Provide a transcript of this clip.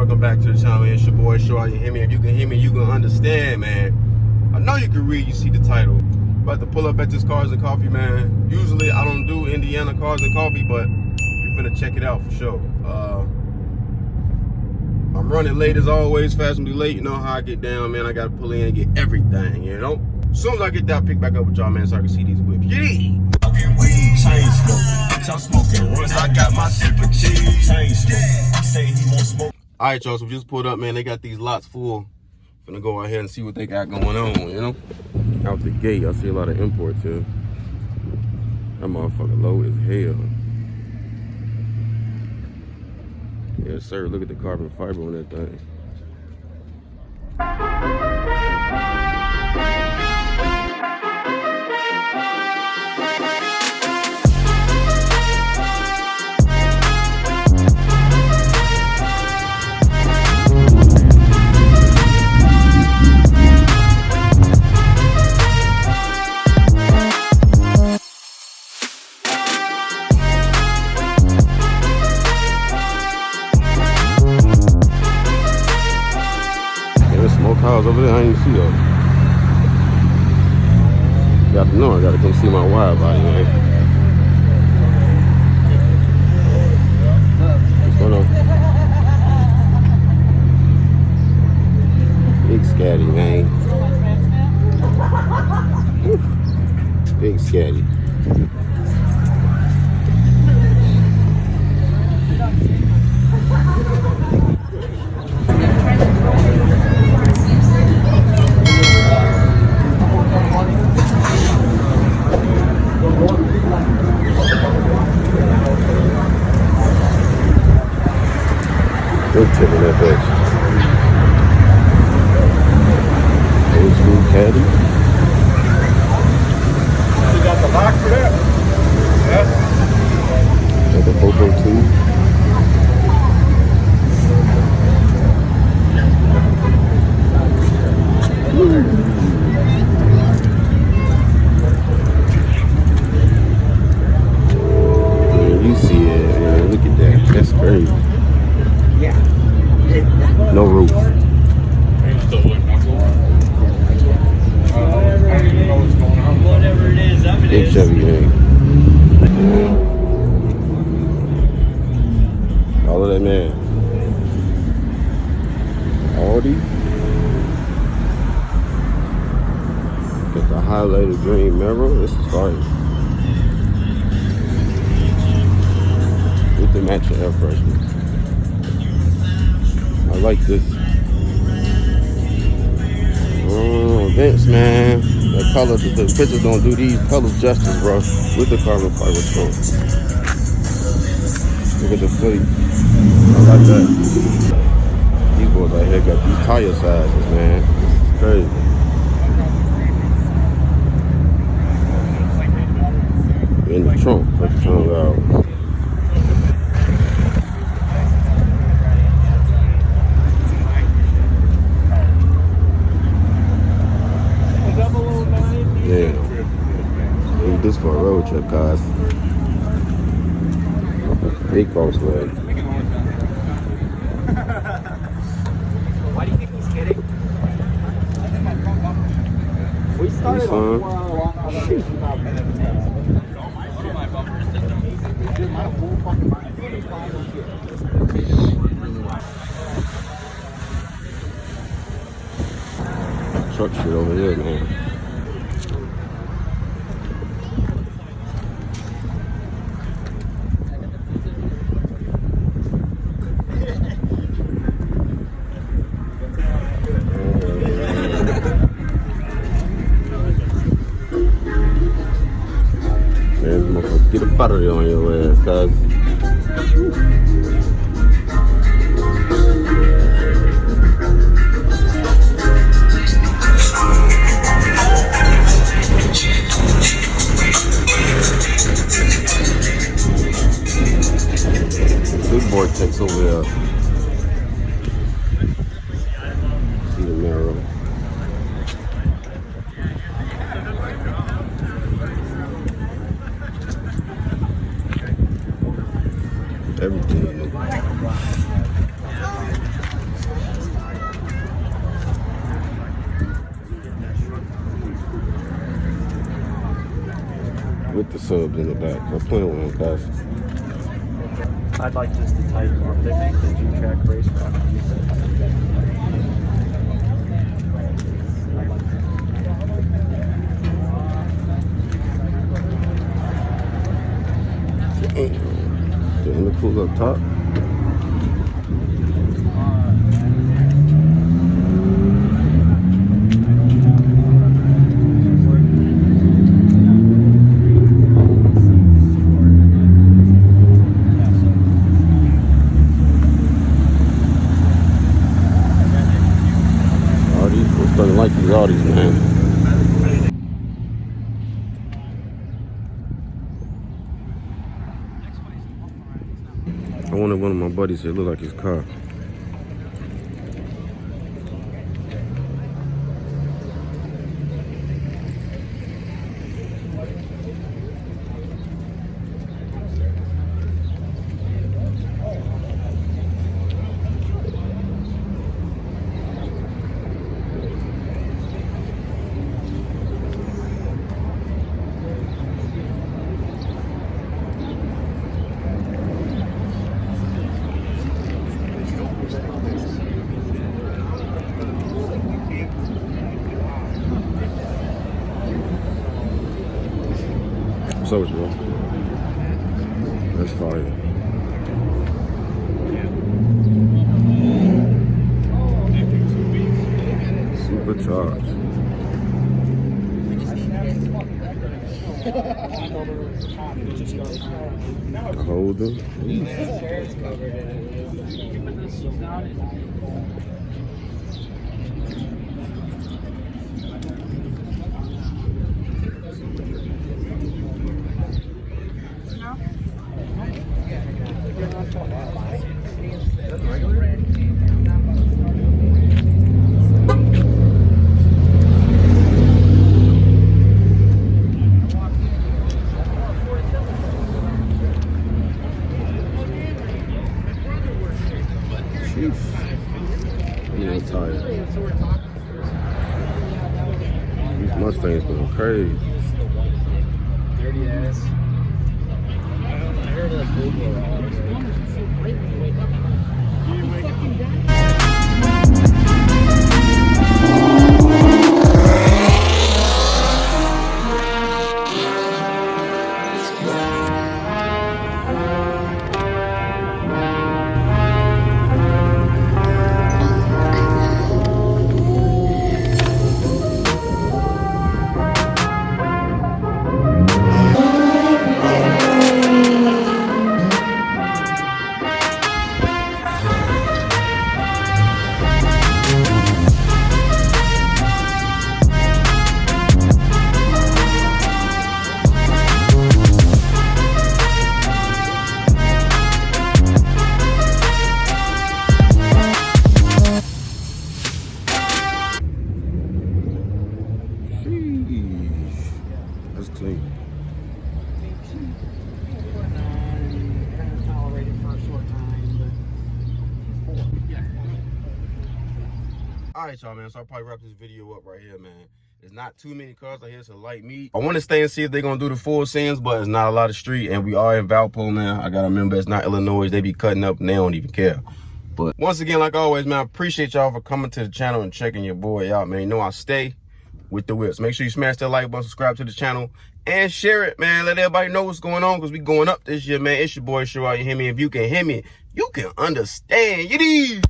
welcome back to the channel. It's your boy Shaw. You hear me? If you can hear me, you can understand, man. I know you can read, you see the title. About to pull up at this Cars and Coffee, man. Usually I don't do Indiana Cars and Coffee, but we're finna check it out for sure. I'm running late as always, fashionably late. You know how I get down, man. I gotta pull in and get everything, you know? As soon as I get that, I'll pick back up with y'all, man, so I can see these whips. Yeah! Weed, chain smoke. I'm smoking runs. I got my sip of cheese. Chain smoke. He say he won't smoke. All right, y'all, so we just pulled up, man. They got these lots full. Gonna go out here and see what they got going on, you know? Out the gate, I see a lot of imports here. That motherfucker low as hell. Yes, sir. Look at the carbon fiber on that thing. Cars over there, I ain't see those. Got to know, I gotta come see my wide body, man. What's going on? Big scatty, man. Big scatty. Good tip in that bitch. Old school caddy. You got the lock for that? Yeah. Got the Foco 2. Man, you see it, man. Look at that. That's crazy. No roof. Whatever it is, I'm Big Chevy, man. All of that, man. Audi. Got the highlighted green mirror. This is fire. With the matching air freshener. I like this. Vents, man. That color, the pictures don't do these colors justice, bro. With the carbon fiber trunk. Look at the fleet. I like that. These boys right here got these tire sizes, man. This is crazy. In the trunk, put the trunk out. Yeah, need this for a road trip, guys. Big boss leg. Why do you think he's kidding? We started on 4 hour long conversation about truck shit over here, man. Get a battery on your ass, cuz. Big vortex over there. See the mirror. everything. with the subs in the back. I'm playing with him fast. I'd like just to type on the G-Track racetrack. Getting the cool up top. I like these Audis, man. I wanted one of my buddies to look like his car. What's up with you, bro? That's fire. Supercharged. The holder. I'm tired. These Mustangs going crazy. Dirty ass. I heard that Google. That's clean. Alright, y'all, man. So I'll probably wrap this video up right here, man. There's not too many cars out here, so light meet. I want to stay and see if they're going to do the full scenes, but it's not a lot of street, and we are in Valpo now. I got to remember it's not Illinois. They be cutting up and they don't even care. But once again, like always, man, I appreciate y'all for coming to the channel and checking your boy out, man. You know I stay with the whips. Make sure you smash that like button, subscribe to the channel, and share it, man. Let everybody know what's going on, because we going up this year, man. It's your boy, Sure. You hear me? If you can hear me, you can understand. You need.